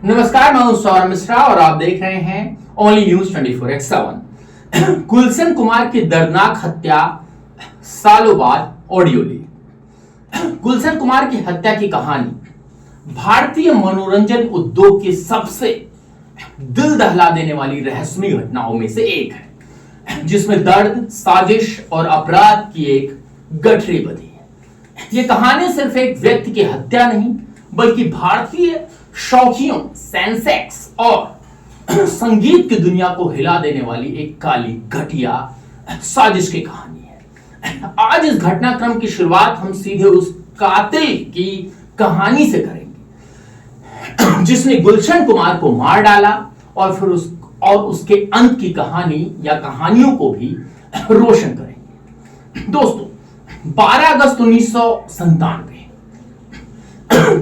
नमस्कार, मैं हूं सौरभ मिश्रा और आप देख रहे हैं only news 24x7। Gulshan Kumar की दर्दनाक हत्या, सालों बाद ऑडियो लीक। गुलशन कुमार की हत्या की कहानी भारतीय मनोरंजन उद्योग की सबसे दिल दहला देने वाली रहस्यमय घटनाओं में से एक है, जिसमें दर्द, साजिश और अपराध की एक गठरी बंधी है। यह कहानी सिर्फ एक व्यक्ति की हत्या नहीं, बल्कि भारतीय शौकियों, सेंसेक्स और संगीत की दुनिया को हिला देने वाली एक काली घटिया साजिश की कहानी है। आज इस घटनाक्रम की शुरुआत हम सीधे उस कातिल की कहानी से करेंगे जिसने गुलशन कुमार को मार डाला और फिर उसके अंत की कहानी या कहानियों को भी रोशन करेंगे। दोस्तों, 12 अगस्त 1997,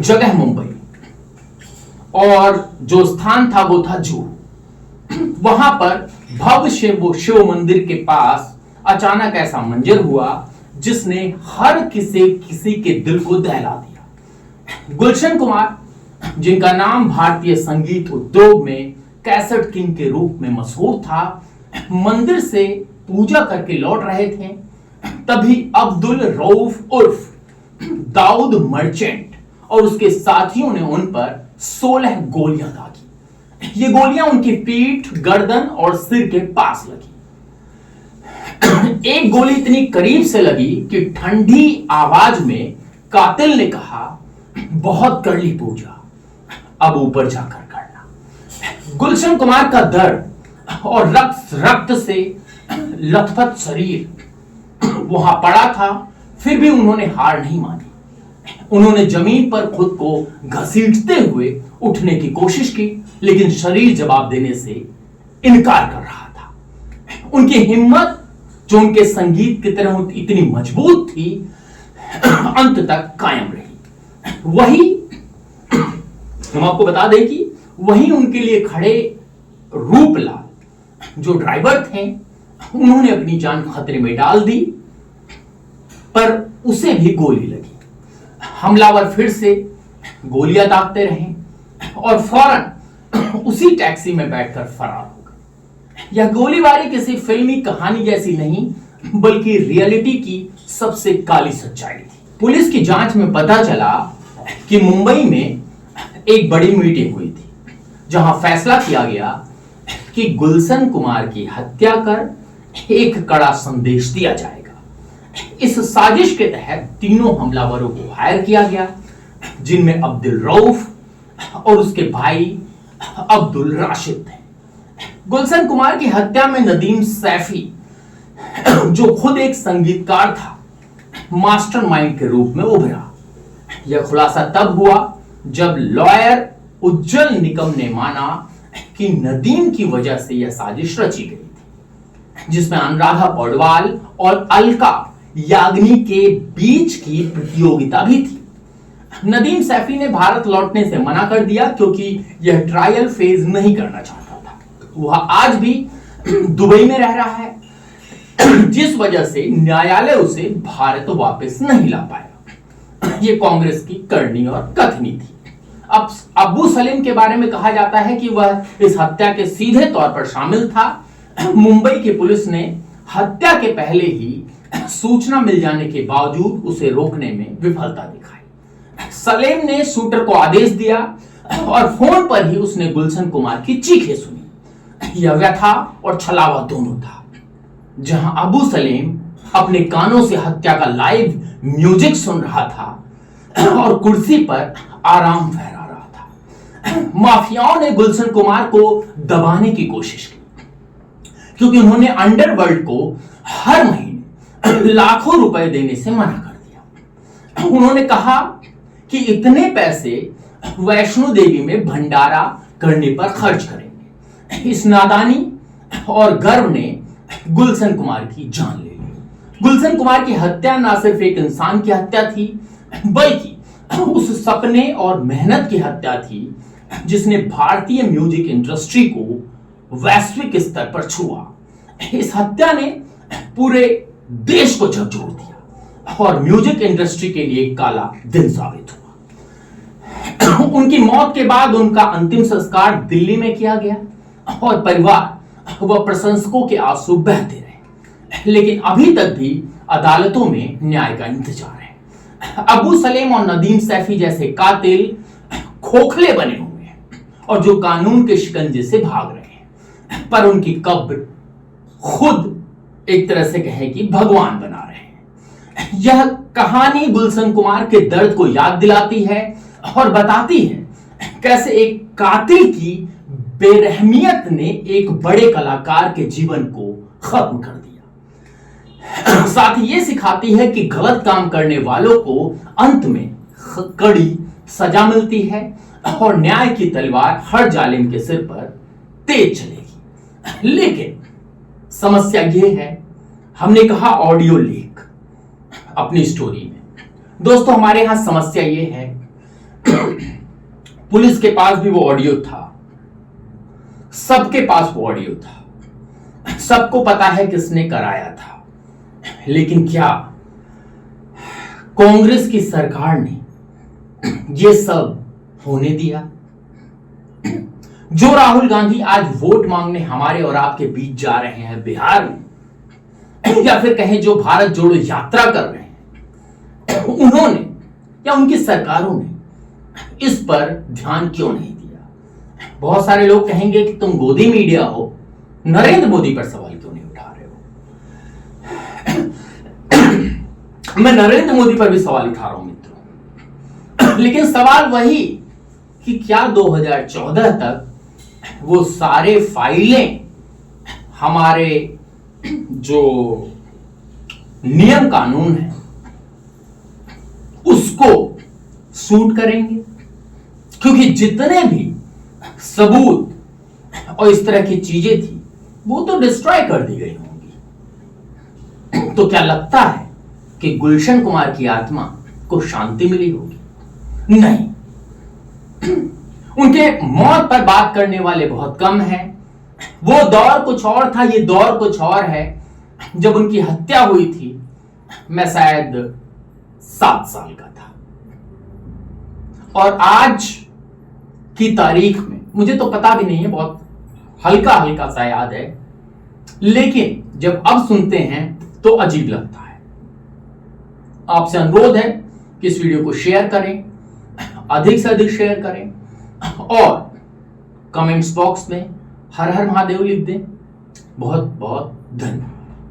जगह मुंबई और जो स्थान था वो था जुहू। वहां पर भव्य शिव मंदिर के पास अचानक ऐसा मंजर हुआ जिसने हर किसी के दिल को दहला दिया। गुलशन कुमार, जिनका नाम भारतीय संगीत उद्योग में कैसेट किंग के रूप में मशहूर था, मंदिर से पूजा करके लौट रहे थे। तभी अब्दुल रऊफ उर्फ दाऊद मर्चेंट और उसके साथियों ने उन पर 16 गोलियां दागी। ये गोलियां उनकी पीठ, गर्दन और सिर के पास लगी। एक गोली इतनी करीब से लगी कि ठंडी आवाज में कातिल ने कहा, बहुत कर ली पूजा, अब ऊपर जाकर करना। गुलशन कुमार का दर्द और रक्त से लथपथ शरीर वहां पड़ा था, फिर भी उन्होंने हार नहीं मानी। उन्होंने जमीन पर खुद को घसीटते हुए उठने की कोशिश की, लेकिन शरीर जवाब देने से इनकार कर रहा था। उनकी हिम्मत, जो उनके संगीत की तरह इतनी मजबूत थी, अंत तक कायम रही। वही हम आपको बता दें कि वही उनके लिए खड़े रूपलाल, जो ड्राइवर थे, उन्होंने अपनी जान खतरे में डाल दी, पर उसे भी गोली लगी। हमलावर फिर से गोलियां दागते रहे और फौरन उसी टैक्सी में बैठकर फरार हो गए। यह गोलीबारी किसी फिल्मी कहानी जैसी नहीं, बल्कि रियलिटी की सबसे काली सच्चाई थी। पुलिस की जांच में पता चला कि मुंबई में एक बड़ी मीटिंग हुई थी, जहां फैसला किया गया कि गुलशन कुमार की हत्या कर एक कड़ा संदेश दिया जाएगा। इस साजिश के तहत तीनों हमलावरों को हायर किया गया, जिनमें अब्दुल रऊफ और उसके भाई अब्दुल राशिद थे। गुलशन कुमार की हत्या में नदीम सैफी, जो खुद एक संगीतकार था, मास्टरमाइंड के रूप में उभरा। यह खुलासा तब हुआ जब लॉयर उज्जवल निकम ने माना कि नदीम की वजह से यह साजिश रची गई थी, जिसमें अनुराधा पौडवाल और अलका याग्निक के बीच की प्रतियोगिता भी थी। नदीम सैफी ने भारत लौटने से मना कर दिया क्योंकि यह ट्रायल फेज नहीं करना चाहता था। वह आज भी दुबई में रह रहा है, जिस वजह से न्यायालय उसे भारत वापस नहीं ला पाया। यह कांग्रेस की करनी और कथनी थी। अब अबू सलीम के बारे में कहा जाता है कि वह इस हत्या के सीधे तौर पर शामिल था। मुंबई की पुलिस ने हत्या के पहले ही सूचना मिल जाने के बावजूद उसे रोकने में विफलता दिखाई। सलेम ने शूटर को आदेश दिया और फोन पर ही उसने गुलशन कुमार की चीखें सुनी। यह व्यथा और छलावा दोनों था। जहां अबू सलेम अपने कानों से हत्या का लाइव म्यूजिक सुन रहा था और कुर्सी पर आराम फहरा रहा था, माफियाओं ने गुलशन कुमार को दबाने की कोशिश की, क्योंकि उन्होंने अंडरवर्ल्ड को हर महीने लाखों रुपए देने से मना कर दिया। उन्होंने कहा कि इतने पैसे वैष्णो देवी में भंडारा करने पर खर्च करेंगे। इस नादानी और गर्व ने गुलशन कुमार की जान ले ली। गुलशन कुमार की हत्या न सिर्फ एक इंसान की हत्या थी, बल्कि उस सपने और मेहनत की हत्या थी जिसने भारतीय म्यूजिक इंडस्ट्री को वैश्विक स्तर पर छुआ। इस हत्या ने पूरे देश को झकझोर दिया और म्यूजिक इंडस्ट्री के लिए एक काला दिन साबित हुआ। उनकी मौत के बाद उनका अंतिम संस्कार दिल्ली में किया गया और परिवार व प्रशंसकों के आंसू बहते रहे, लेकिन अभी तक भी अदालतों में न्याय का इंतजार है। अबू सलेम और नदीम सैफी जैसे कातिल खोखले बने हुए हैं और जो कानून के शिकंजे से भाग रहे हैं, पर उनकी कब्र खुद एक तरह से कहे कि भगवान बना रहे हैं। यह कहानी गुलशन कुमार के दर्द को याद दिलाती है और बताती है कैसे एक कातिल की बेरहमियत ने एक बड़े कलाकार के जीवन को खत्म कर दिया। साथ ही ये सिखाती है कि गलत काम करने वालों को अंत में कड़ी सजा मिलती है और न्याय की तलवार हर जालिम के सिर पर तेज चलेगी। लेकिन समस्या ये है, हमने कहा ऑडियो लीक अपनी स्टोरी में। दोस्तों, हमारे यहां समस्या ये है, पुलिस के पास भी वो ऑडियो था, सबके पास वो ऑडियो था, सबको पता है किसने कराया था, लेकिन क्या कांग्रेस की सरकार ने ये सब होने दिया? जो राहुल गांधी आज वोट मांगने हमारे और आपके बीच जा रहे हैं बिहार में, या फिर कहें जो भारत जोड़ो यात्रा कर रहे हैं, उन्होंने या उनकी सरकारों ने इस पर ध्यान क्यों नहीं दिया? बहुत सारे लोग कहेंगे कि तुम गोदी मीडिया हो, नरेंद्र मोदी पर सवाल क्यों नहीं उठा रहे हो? मैं नरेंद्र मोदी पर भी सवाल उठा रहा हूं मित्रों, लेकिन सवाल वही कि क्या 2014 तक वो सारे फाइलें हमारे जो नियम कानून है उसको सूट करेंगे? क्योंकि जितने भी सबूत और इस तरह की चीजें थी वो तो डिस्ट्रॉय कर दी गई होंगी। तो क्या लगता है कि गुलशन कुमार की आत्मा को शांति मिली होगी? नहीं। उनके मौत पर बात करने वाले बहुत कम हैं। वो दौर कुछ और था, ये दौर कुछ और है। जब उनकी हत्या हुई थी मैं शायद 7 साल का था, और आज की तारीख में मुझे तो पता भी नहीं है, बहुत हल्का हल्का सा याद है, लेकिन जब अब सुनते हैं तो अजीब लगता है। आपसे अनुरोध है कि इस वीडियो को शेयर करें, अधिक से अधिक शेयर करें और कमेंट्स बॉक्स में हर हर महादेव लिख दें। बहुत बहुत धन्यवाद।